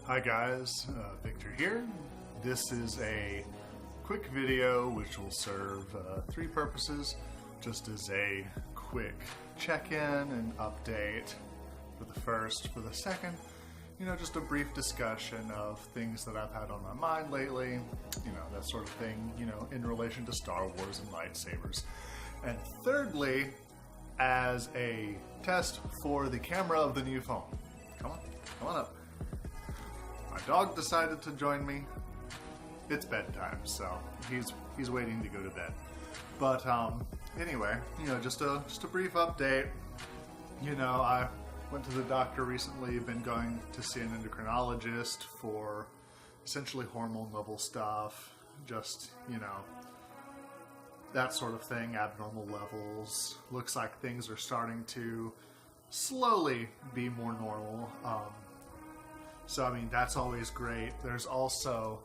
Hi guys, Victor here. This is a quick video which will serve three purposes, just as a quick check-in and update for the first. For the second, just a brief discussion of things that I've had on my mind lately, that sort of thing, in relation to Star Wars and lightsabers. And thirdly, as a test for the camera of the new phone. Come on up. My dog decided to join me. It's bedtime, so he's waiting to go to bed. But anyway, just a brief update. I went to the doctor recently. Been going to see an endocrinologist for essentially hormone level stuff. Just that sort of thing. Abnormal levels. Looks like things are starting to slowly be more normal. So, that's always great. There's also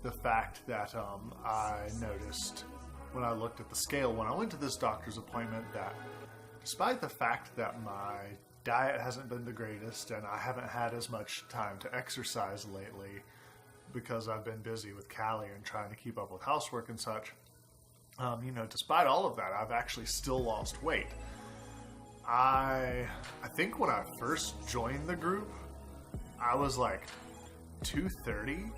the fact that I noticed when I looked at the scale, when I went to this doctor's appointment, that despite the fact that my diet hasn't been the greatest and I haven't had as much time to exercise lately because I've been busy with Callie and trying to keep up with housework and such, despite all of that, I've actually still lost weight. I think when I first joined the group, I was like 230.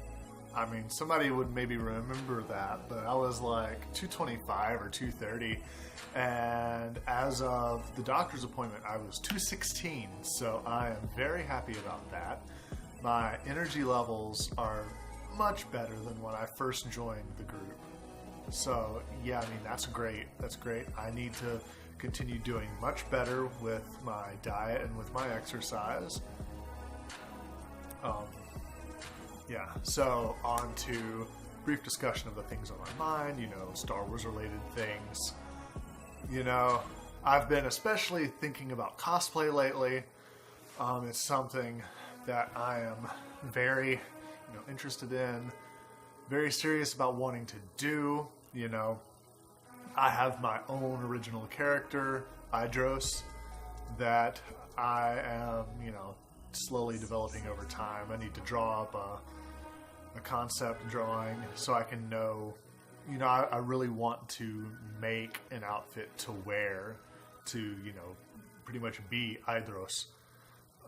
Somebody would maybe remember that, but I was like 225 or 230. And as of the doctor's appointment, I was 216. So I am very happy about that. My energy levels are much better than when I first joined the group. So yeah, that's great. That's great. I need to continue doing much better with my diet and with my exercise. So on to brief discussion of the things on my mind, Star Wars related things. I've been especially thinking about cosplay lately. It's something that I am very, interested in, very serious about wanting to do. I have my own original character, Idros, that I am, slowly developing over time. I need to draw up a concept drawing so I can know, I really want to make an outfit to wear to, pretty much be Idros,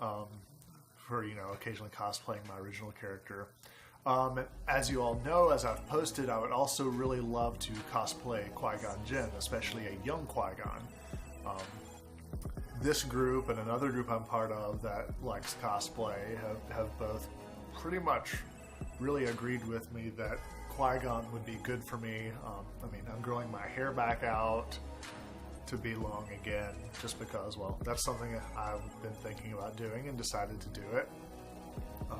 for, occasionally cosplaying my original character. As you all know, as I've posted, I would also really love to cosplay Qui-Gon Jinn, especially a young Qui-Gon. This group and another group I'm part of that likes cosplay have both pretty much really agreed with me that Qui-Gon would be good for me. I'm growing my hair back out to be long again just because, well, that's something I've been thinking about doing and decided to do it. I'm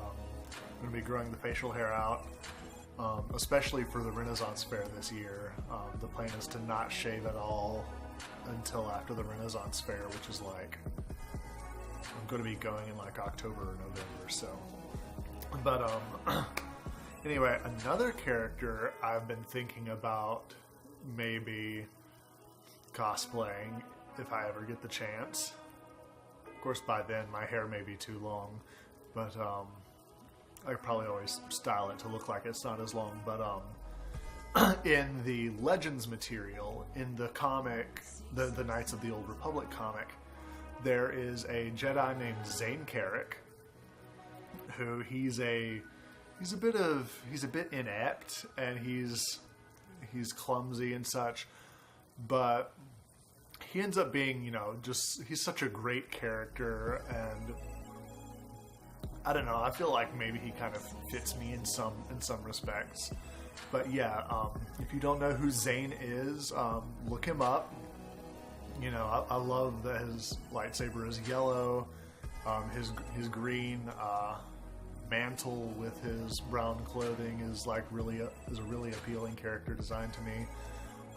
going to be growing the facial hair out, especially for the Renaissance Fair this year. The plan is to not shave at all until after the Renaissance Fair, which is I'm going to be going in October or November. So, but anyway, another character I've been thinking about maybe cosplaying if I ever get the chance. Of course, by then my hair may be too long, but I could probably always style it to look like it's not as long. But in the Legends material, in the comic, the Knights of the Old Republic comic, there is a Jedi named Zane Carrick, who he's a bit inept and he's clumsy and such, but he ends up being, he's such a great character, and I don't know, I feel like maybe he kind of fits me in some respects. But yeah, if you don't know who Zane is, look him up. I love that his lightsaber is yellow. His green mantle with his brown clothing is a really appealing character design to me.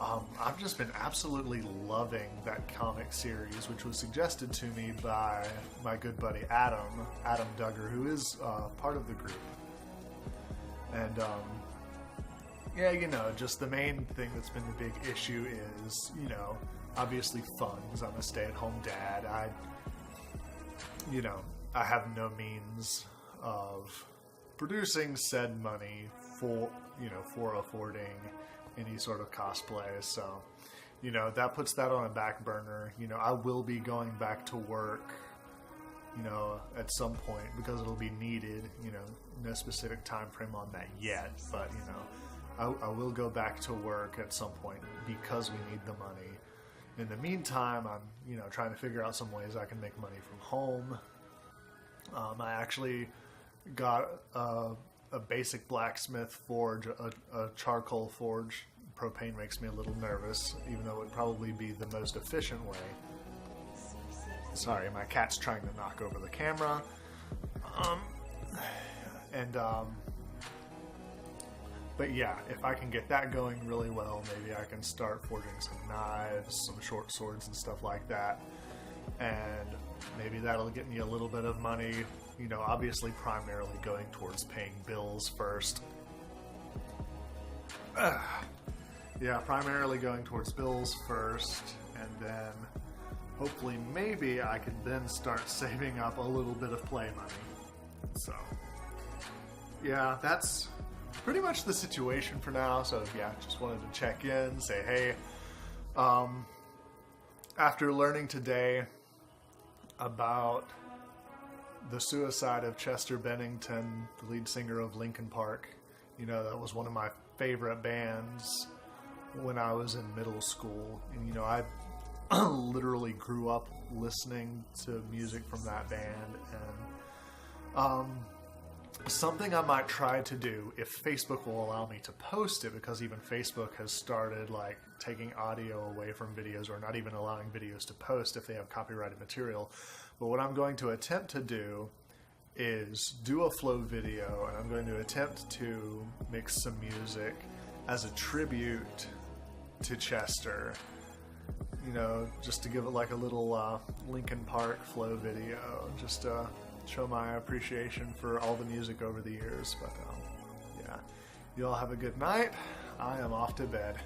I've just been absolutely loving that comic series, which was suggested to me by my good buddy Adam Duggar, who is part of the group. And just the main thing that's been the big issue is, obviously funds. I'm a stay-at-home dad. I have no means of producing said money for, for affording any sort of cosplay. So, that puts that on a back burner. I will be going back to work, at some point, because it'll be needed. No specific time frame on that yet, but I will go back to work at some point because we need the money. In the meantime, I'm trying to figure out some ways I can make money from home. I actually got a basic blacksmith forge, a charcoal forge. Propane makes me a little nervous, even though it would probably be the most efficient way. Sorry, my cat's trying to knock over the camera. But yeah, if I can get that going really well, maybe I can start forging some knives, some short swords and stuff like that. And maybe that'll get me a little bit of money, obviously primarily going towards paying bills first. Yeah, primarily going towards bills first, and then hopefully maybe I could then start saving up a little bit of play money. So, yeah, that's pretty much the situation for now. So yeah, just wanted to check in, say hey. After learning today about the suicide of Chester Bennington, the lead singer of Linkin Park, that was one of my favorite bands when I was in middle school. And I literally grew up listening to music from that band. And something I might try to do, if Facebook will allow me to post it, because even Facebook has started taking audio away from videos, or not even allowing videos to post if they have copyrighted material. But what I'm going to attempt to do is do a flow video, and I'm going to attempt to mix some music as a tribute to Chester, just to give it a little Linkin Park flow video, just to show my appreciation for all the music over the years. But yeah, you all have a good night. I am off to bed.